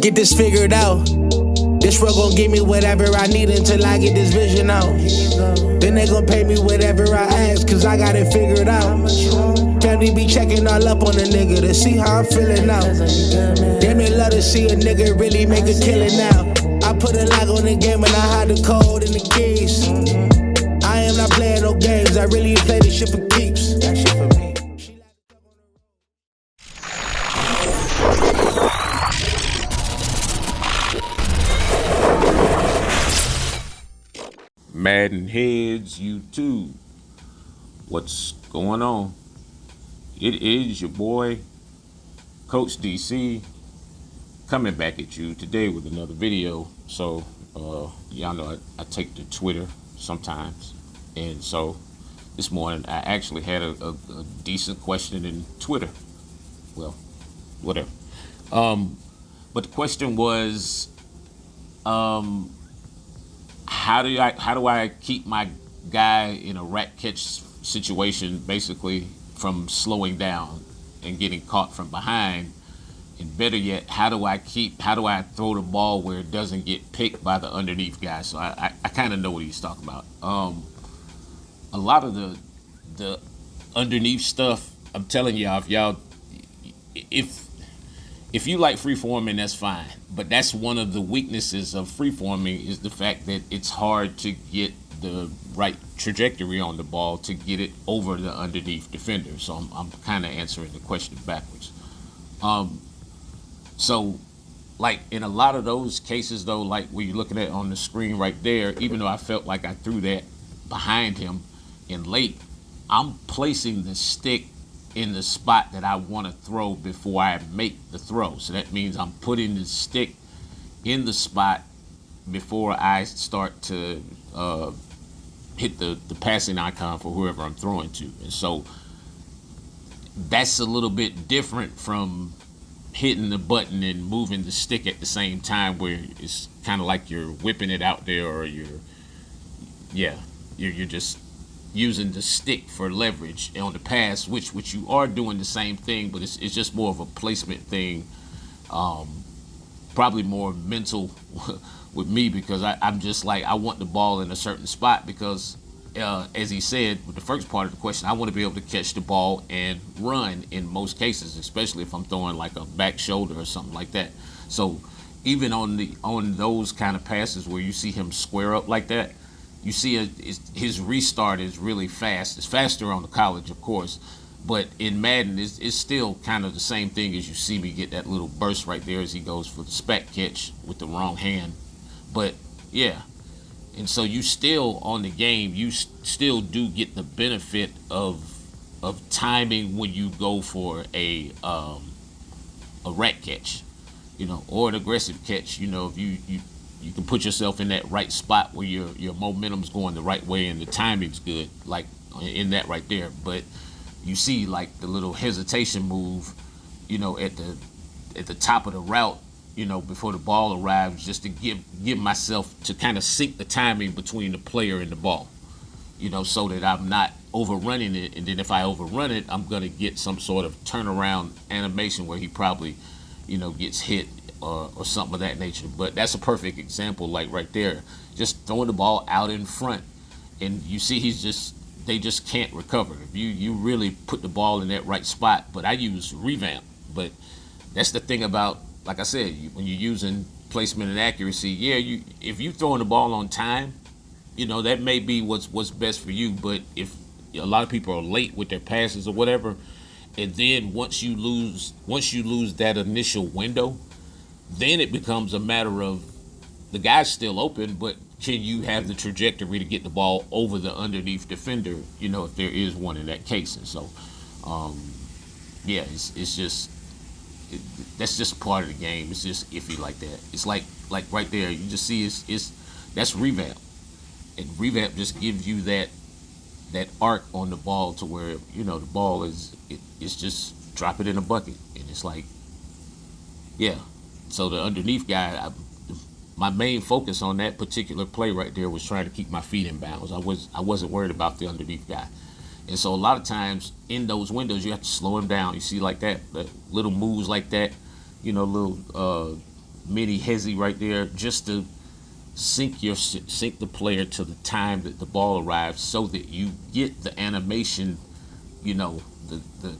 get this figured out. This world gon' give me whatever I need until I get this vision out. Then they gon' pay me whatever I ask, cause I got it figured out. Family be checking all up on a nigga to see how I'm feeling now. Damn, they love to see a nigga really make a killing now. I put a lock on the game and I hide the code and the keys. I am not playing no games, I really play this shit for keeps. That shit for me. MaddenHeadz YouTube. What's going on? It is your boy, Coach DC, coming back at you today with another video. So, y'all know I take to Twitter sometimes. And so, this morning I actually had a decent question in Twitter. Well, whatever. But the question was, how do I keep my guy in a rat catch situation, basically from slowing down and getting caught from behind? And better yet, how do I throw the ball where it doesn't get picked by the underneath guy? So I kind of know what he's talking about. A lot of the underneath stuff, I'm telling y'all, if you like freeforming, that's fine. But that's one of the weaknesses of freeforming, is the fact that it's hard to get the right trajectory on the ball to get it over the underneath defender. So I'm kind of answering the question backwards. So like in a lot of those cases though, like where you're looking at on the screen right there, even though I felt like I threw that behind him in late, I'm placing the stick in the spot that I want to throw before I make the throw. So that means I'm putting the stick in the spot before I start to hit the passing icon for whoever I'm throwing to. And so that's a little bit different from hitting the button and moving the stick at the same time, where it's kind of like you're whipping it out there, or you're just using the stick for leverage on the pass, which you are doing the same thing, but it's just more of a placement thing. Probably more mental with me, because I'm just like, I want the ball in a certain spot, because as he said with the first part of the question, I want to be able to catch the ball and run in most cases, especially if I'm throwing like a back shoulder or something like that. So even on those kind of passes where you see him square up like that, you see his restart is really fast. It's faster on the college, of course, but in Madden, it's still kind of the same thing as you see me get that little burst right there as he goes for the spat catch with the wrong hand. But yeah, and so you still on the game, you still do get the benefit of timing when you go for a rat catch, or an aggressive catch. If you can put yourself in that right spot where your momentum's going the right way and the timing's good, like in that right there. But you see like the little hesitation move, at the top of the route, before the ball arrives, just to give myself to kind of sync the timing between the player and the ball, so that I'm not overrunning it. And then if I overrun it, I'm gonna get some sort of turnaround animation where he probably, gets hit or something of that nature. But that's a perfect example, like right there, just throwing the ball out in front, and you see they just can't recover. If you really put the ball in that right spot. But I use Revamp. But that's the thing about, like I said, when you're using placement and accuracy, if you throwing the ball on time, that may be what's best for you. But if a lot of people are late with their passes or whatever, and then once you lose that initial window, then it becomes a matter of the guy's still open, but can you have the trajectory to get the ball over the underneath defender, if there is one in that case. And so, it's just, that's just part of the game. It's just iffy like that. It's like right there, you just see that's Revamp. And Revamp just gives you that arc on the ball to where, the ball it's just drop it in a bucket. And it's like, yeah. So the underneath guy, my main focus on that particular play right there was trying to keep my feet in bounds. I wasn't worried about the underneath guy. And so a lot of times in those windows, you have to slow him down. You see like that little moves like that, little mini hezzy right there, just to sync the player to the time that the ball arrives, so that you get the animation, the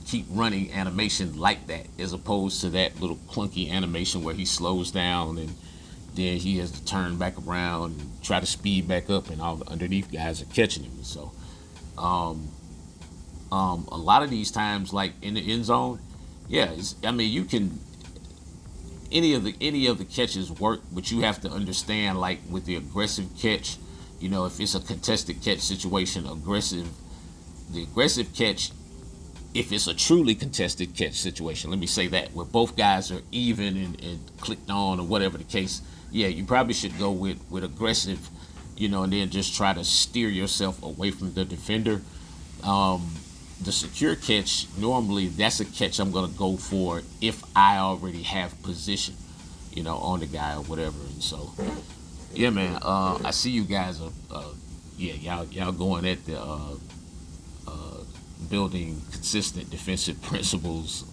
keep running animation like that, as opposed to that little clunky animation where he slows down and then he has to turn back around and try to speed back up, and all the underneath guys are catching him. So a lot of these times, like in the end zone, you can, any of the catches work, but you have to understand, like with the aggressive catch, if it's a contested catch situation, the aggressive catch, if it's a truly contested catch situation, let me say that, where both guys are even and clicked on, or whatever the case, you probably should go with aggressive, and then just try to steer yourself away from the defender. The secure catch, normally that's a catch I'm going to go for if I already have position, on the guy or whatever. And so, yeah, man, I see you guys y'all going at the building consistent defensive principles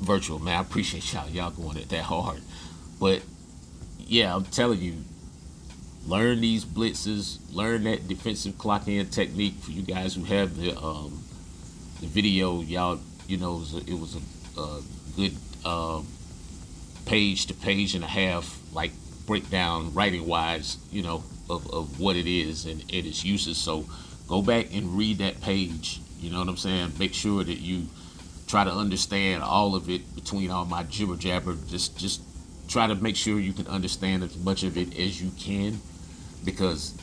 virtual, man. I appreciate y'all going at that hard. But yeah, I'm telling you, learn these blitzes, learn that defensive clock in technique. For you guys who have the video, y'all, it was a good page to page and a half, like, breakdown writing wise, of what it is and its uses. So go back and read that page. You know what I'm saying? Make sure that you try to understand all of it between all my jibber jabber. Just try to make sure you can understand as much of it as you can, because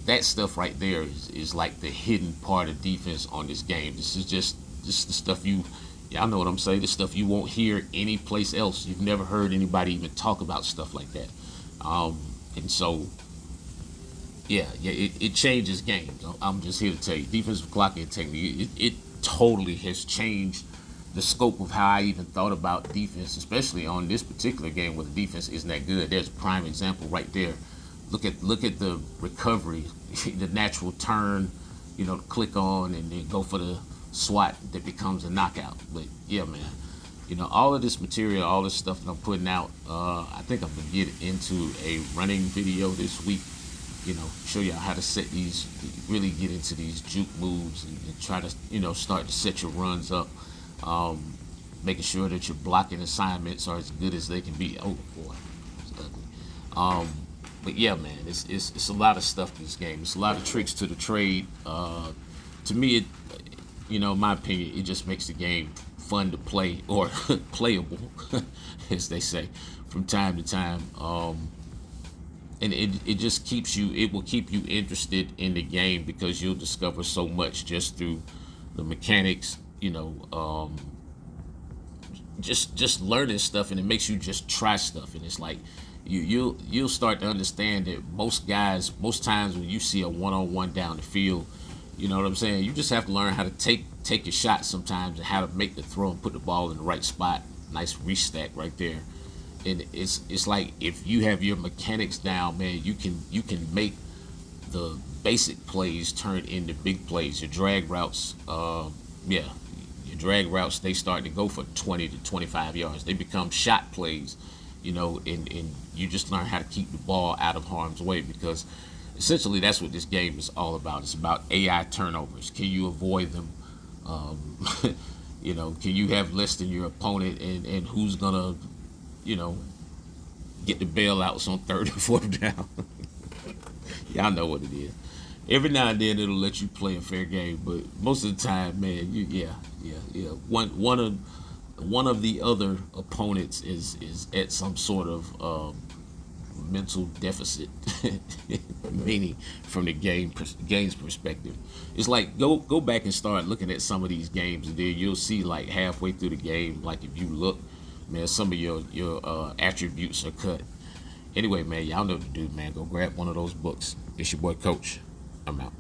that stuff right there is like the hidden part of defense on this game. This is just the stuff y'all know what I'm saying, the stuff you won't hear any place else. You've never heard anybody even talk about stuff like that. And so, it changes games. I'm just here to tell you, defensive clocking technique, it totally has changed the scope of how I even thought about defense, especially on this particular game where the defense isn't that good. There's a prime example right there. Look at the recovery, the natural turn, click on and then go for the swat that becomes a knockout. But yeah, man, all of this material, all this stuff that I'm putting out, I think I'm gonna get into a running video this week. Show y'all how to set these, really get into these juke moves and try to, start to set your runs up. Making sure that your blocking assignments are as good as they can be. Oh boy, it's ugly. But yeah, man, it's a lot of stuff in this game. It's a lot of tricks to the trade. To me, in my opinion, it just makes the game fun to play, or playable, as they say, from time to time. And it just will keep you interested in the game, because you'll discover so much just through the mechanics, just learning stuff, and it makes you just try stuff. And it's like you'll start to understand that most times when you see a one-on-one down the field, you know what I'm saying, you just have to learn how to take your shot sometimes, and how to make the throw and put the ball in the right spot. Nice reach stack right there. And it's like, if you have your mechanics down, man, you can make the basic plays turn into big plays. Your drag routes, they start to go for 20 to 25 yards. They become shot plays, and you just learn how to keep the ball out of harm's way, because essentially that's what this game is all about. It's about AI turnovers. Can you avoid them? Can you have less than your opponent, and who's gonna, get the bailouts on third and fourth down? Y'all know what it is. Every now and then it'll let you play a fair game, but most of the time, man, one of the other opponents is at some sort of mental deficit, meaning from the game's perspective. It's like, go back and start looking at some of these games, and then you'll see, like, halfway through the game, like, if you look, man, some of your attributes are cut. Anyway, man, y'all know what to do, man. Go grab one of those books. It's your boy Coach. I'm out.